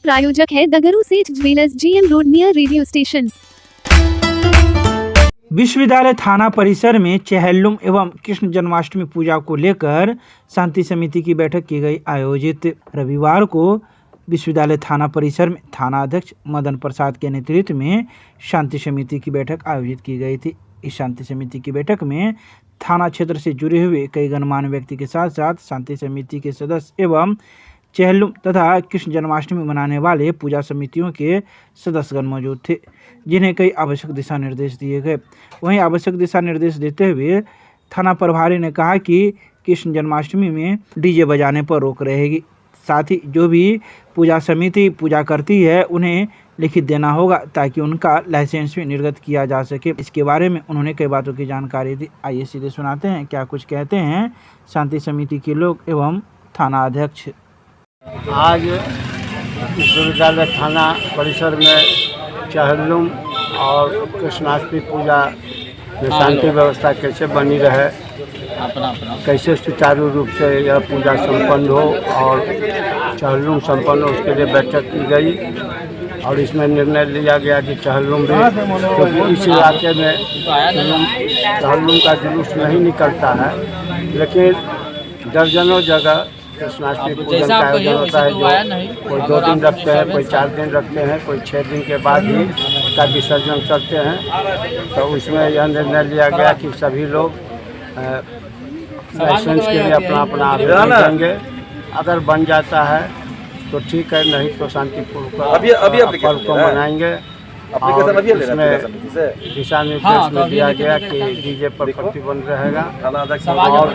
प्रायोजक है दगरू सेठ jewellers, GM road near radio station. विश्वविद्यालय थाना परिसर में चेहल्लुम एवं कृष्ण जन्माष्टमी पूजा को लेकर शांति समिति की बैठक की गई आयोजित। रविवार को विश्वविद्यालय थाना परिसर में थाना अध्यक्ष मदन प्रसाद के नेतृत्व में शांति समिति की बैठक आयोजित की गई थी। इस शांति समिति की बैठक में थाना क्षेत्र से जुड़े हुए कई गणमान्य व्यक्ति के साथ साथ शांति समिति के सदस्य एवं चेहल्लुम तथा कृष्ण जन्माष्टमी मनाने वाले पूजा समितियों के सदस्यगण मौजूद थे, जिन्हें कई आवश्यक दिशा निर्देश दिए गए। वहीं आवश्यक दिशा निर्देश देते हुए थाना प्रभारी ने कहा कि कृष्ण जन्माष्टमी में डीजे बजाने पर रोक रहेगी। साथ ही जो भी पूजा समिति पूजा करती है उन्हें लिखित देना होगा ताकि उनका लाइसेंस भी निर्गत किया जा सके। इसके बारे में उन्होंने कई बातों की जानकारी दी। आइए सीधे सुनाते हैं क्या कुछ कहते हैं शांति समिति के लोग एवं थाना अध्यक्ष। आज विश्वविद्यालय थाना परिसर में चेहल्लुम और कृष्णाष्टमी पूजा में शांति व्यवस्था कैसे बनी रहे, कैसे सुचारू रूप से यह पूजा संपन्न हो और चेहल्लुम संपन्न हो, उसके लिए बैठक की गई और इसमें निर्णय लिया गया कि चेहल्लुम भी, क्योंकि इस इलाके में चेहल्लुम का जुलूस नहीं निकलता है, लेकिन दर्जनों जगह कृष्णाष्टमी पूजन का आयोजन होता है, जो कोई 2 दिन रखते हैं, कोई 4 दिन रखते हैं, कोई 6 दिन के बाद ही का विसर्जन करते हैं। तो उसमें यह निर्णय लिया गया कि सभी लोग लाइसेंस के लिए अपना अपना आवेदन देंगे। अगर बन जाता है तो ठीक है, नहीं तो शांतिपूर्वक पर्व को मनाएंगे। और इसमें दिशा निर्देश में दिया गया कि डीजे पर प्रतिबंध रहेगा और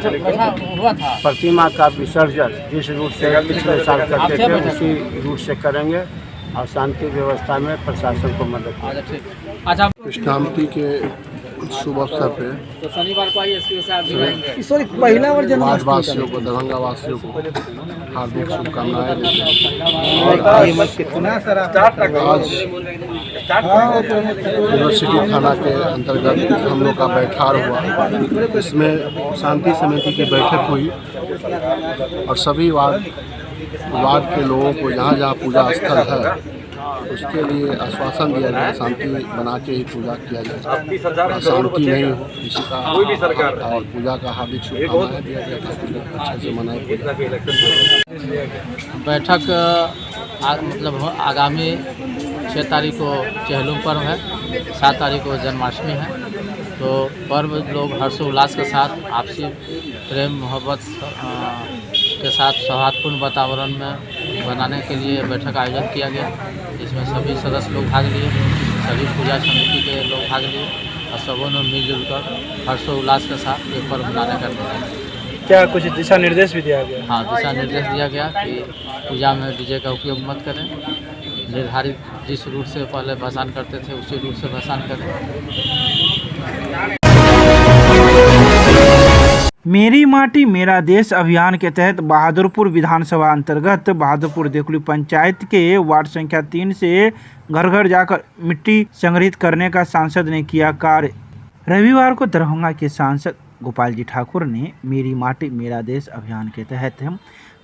प्रतिमा का विसर्जन जिस रूट से पिछले साल करते थे उसी रूट से करेंगे और शांति व्यवस्था में प्रशासन को मदद करेंगे। कृष्णाष्टमी के शुभ अवसर पे तो शनिवार को आइए वासियों को, दरभंगा वासियों को हार्दिक शुभकामनाएं देते हैं। आज यूनिवर्सिटी थाना के अंतर्गत हम लोग का बैठार हुआ। इसमें शांति समिति की बैठक हुई और सभी वार्ड के लोगों को जहाँ जहाँ पूजा स्थल है उसके लिए आश्वासन दिया गया, शांति बना के ही पूजा किया जाए, शांति नहीं हो किसी का, और पूजा का हार्दिक शुभकामनाएं दिया गया था। अच्छे से मनाए बैठक मतलब आगामी 6 तारीख को चेहल्लुम पर्व है, 7 तारीख को जन्माष्टमी है। तो पर्व लोग हर्षोल्लास के साथ आपसी प्रेम मोहब्बत के साथ सौहार्दपूर्ण वातावरण में बनाने के लिए बैठक आयोजन किया गया। इसमें सभी सदस्य लोग भाग लिए, सभी पूजा समिति के लोग भाग लिए और सबों ने मिलजुल कर हर्षोल्लास के साथ ये पर्व मनाने का निर्णय। क्या कुछ दिशा निर्देश भी दिया गया? हाँ, दिशा निर्देश दिया गया कि पूजा में डीजे का उपयोग मत करें, निर्धारित जिस रूट से पहले भसान करते थे उसी रूट से भसान करें। मेरी माटी मेरा देश अभियान के तहत बहादुरपुर विधानसभा अंतर्गत बहादुरपुर देकुली पंचायत के वार्ड संख्या 3 से घर घर जाकर मिट्टी संग्रहित करने का सांसद ने किया कार्य। रविवार को दरभंगा के सांसद गोपाल जी ठाकुर ने मेरी माटी मेरा देश अभियान के तहत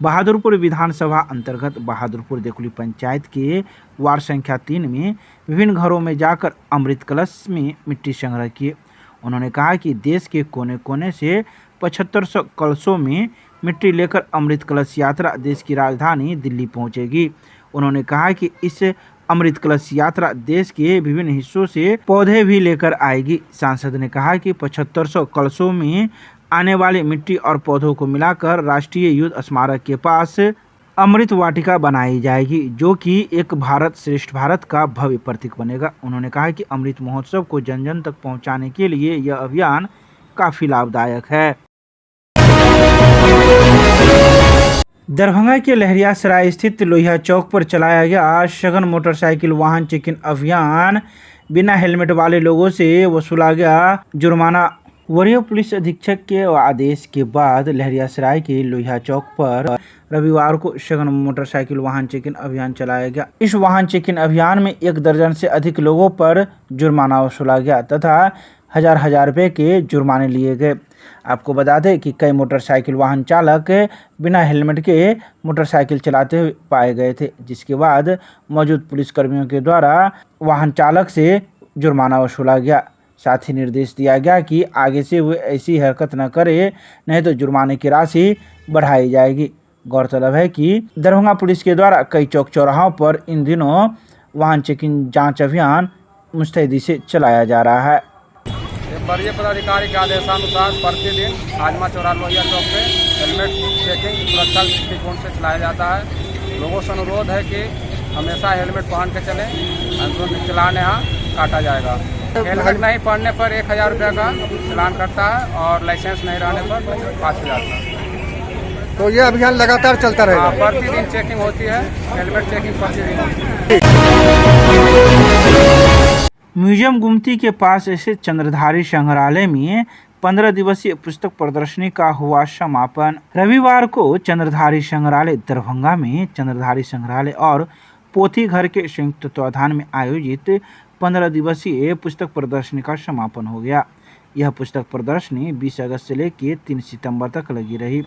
बहादुरपुर विधानसभा अंतर्गत बहादुरपुर देकुली पंचायत के वार्ड संख्या 3 में विभिन्न घरों में जाकर अमृत कलश में मिट्टी संग्रह किए। उन्होंने कहा कि देश के कोने कोने से 7500 कलशों में मिट्टी लेकर अमृत कलश यात्रा देश की राजधानी दिल्ली पहुंचेगी। उन्होंने कहा कि इस अमृत कलश यात्रा देश के विभिन्न हिस्सों से पौधे भी लेकर आएगी। सांसद ने कहा कि 7500 कलशों में आने वाली मिट्टी और पौधों को मिलाकर राष्ट्रीय युद्ध स्मारक के पास अमृत वाटिका बनाई जाएगी, जो कि एक भारत श्रेष्ठ भारत का भव्य प्रतीक बनेगा। उन्होंने कहा कि अमृत महोत्सव को जन जन तक पहुंचाने के लिए यह अभियान काफी लाभदायक है। दरभंगा के लहरियासराय स्थित लोहिया चौक पर चलाया गया सघन मोटरसाइकिल वाहन चेकिंग अभियान। बिना हेलमेट वाले लोगों से वसूला गया जुर्माना। वरीय पुलिस अधीक्षक के आदेश के बाद लहरियासराय के लोहिया चौक पर रविवार को सघन मोटरसाइकिल वाहन चेकिंग अभियान चलाया गया। इस वाहन चेकिंग अभियान में 1 दर्जन से अधिक लोगों पर जुर्माना वसूला गया तथा हजार रुपए के जुर्माने लिए गए। आपको बता दें कि कई मोटरसाइकिल वाहन चालक बिना हेलमेट के मोटरसाइकिल चलाते हुए पाए गए थे, जिसके बाद मौजूद पुलिसकर्मियों के द्वारा वाहन चालक से जुर्माना वसूला गया। साथ ही निर्देश दिया गया कि आगे से वे ऐसी हरकत न करे, नहीं तो जुर्माने की राशि बढ़ाई जाएगी। गौरतलब है कि दरभंगा पुलिस के द्वारा कई चौक चौराहों पर इन दिनों वाहन चेकिंग जांच अभियान मुस्तैदी से चलाया जा रहा है। वरीय पदाधिकारी के आदेशानुसार प्रतिदिन आजमा चौराहा लोहिया चौक पे हेलमेट चेकिंग सुरक्षा दृष्टिकोण से चलाया जाता है। लोगों से अनुरोध है कि हमेशा हेलमेट पहन के चलें, अन्य चलान यहाँ काटा जाएगा। हेलमेट नहीं पहनने पर 1000 रुपये का चलान करता है और लाइसेंस नहीं रहने पर 5000 का। तो ये अभियान लगातार चलता रहेगा। प्रतिदिन चेकिंग होती है, हेलमेट चेकिंग प्रतिदिन होती है। म्यूजियम गुमती के पास स्थित चंद्रधारी संग्रहालय में 15 दिवसीय पुस्तक प्रदर्शनी का हुआ समापन। रविवार को चंद्रधारी संग्रहालय दरभंगा में चंद्रधारी संग्रहालय और पोथी घर के संयुक्त तत्वाधान में आयोजित 15 दिवसीय पुस्तक प्रदर्शनी का समापन हो गया। यह पुस्तक प्रदर्शनी 20 अगस्त से लेकर 3 सितंबर तक लगी रही।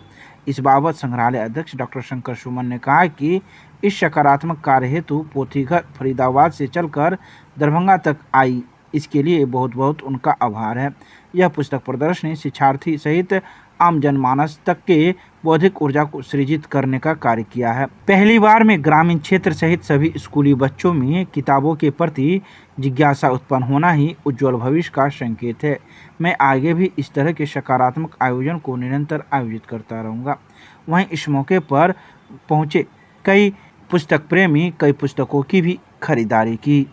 इस बाबत संग्रहालय अध्यक्ष डॉक्टर शंकर सुमन ने कहा कि इस सकारात्मक कार्य हेतु पोथी घर फरीदाबाद से चलकर दरभंगा तक आई, इसके लिए बहुत बहुत उनका आभार है। यह पुस्तक प्रदर्शनी शिक्षार्थी सहित आम जनमानस तक के बौद्धिक ऊर्जा को सृजित करने का कार्य किया है। पहली बार में ग्रामीण क्षेत्र सहित सभी स्कूली बच्चों में किताबों के प्रति जिज्ञासा उत्पन्न होना ही उज्जवल भविष्य का संकेत है। मैं आगे भी इस तरह के सकारात्मक आयोजन को निरंतर आयोजित करता रहूँगा। वहीं इस मौके पर पहुँचे कई पुस्तक प्रेमी कई पुस्तकों की भी खरीदारी की।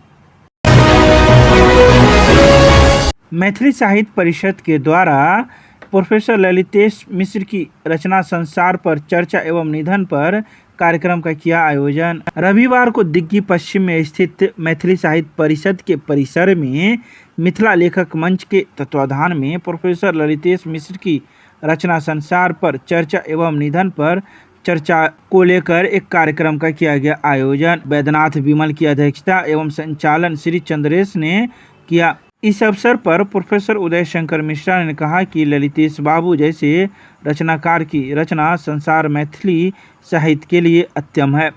मैथिली साहित्य परिषद के द्वारा प्रोफेसर ललितेश मिश्र की रचना संसार पर चर्चा एवं निधन पर कार्यक्रम का किया आयोजन। रविवार को दिग्गी पश्चिम में स्थित मैथिली साहित्य परिषद के परिसर में मिथिला लेखक मंच के तत्वाधान में प्रोफेसर ललितेश मिश्र की रचना संसार पर चर्चा एवं निधन पर चर्चा को लेकर एक कार्यक्रम का किया गया आयोजन। वैद्यनाथ विमल की अध्यक्षता एवं संचालन श्री चंद्रेश ने किया। इस अवसर पर प्रोफेसर उदय शंकर मिश्रा ने कहा कि ललितेश बाबू जैसे रचनाकार की रचना संसार मैथिली साहित्य के लिए अत्यम है।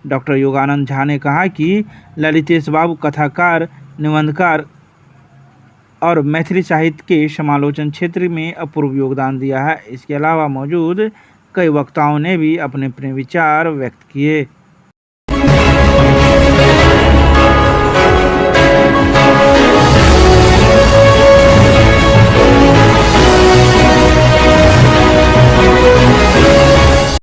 डॉक्टर योगानंद झा ने कहा कि ललितेश बाबू कथाकार, निबंधकार और मैथिली साहित्य के समालोचन क्षेत्र में अपूर्व योगदान दिया है। इसके अलावा मौजूद कई वक्ताओं ने भी अपने अपने विचार व्यक्त किए।